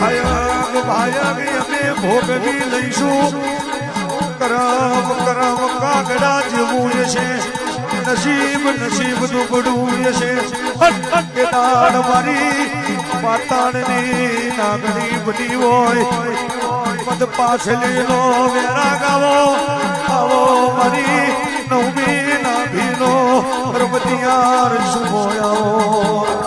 ભાયગ અમે ભોગવી લઈશું કરમ કરમ કાગડા જેવું છે નસીબ નસીબ દુબડું છે કેદાર મારી પાતાળની નાગણી બની હોય પદ પાછલી નો વેરા ગાવો આવો મારી નવમી નાભીનો રમતિયાર શુભો આવો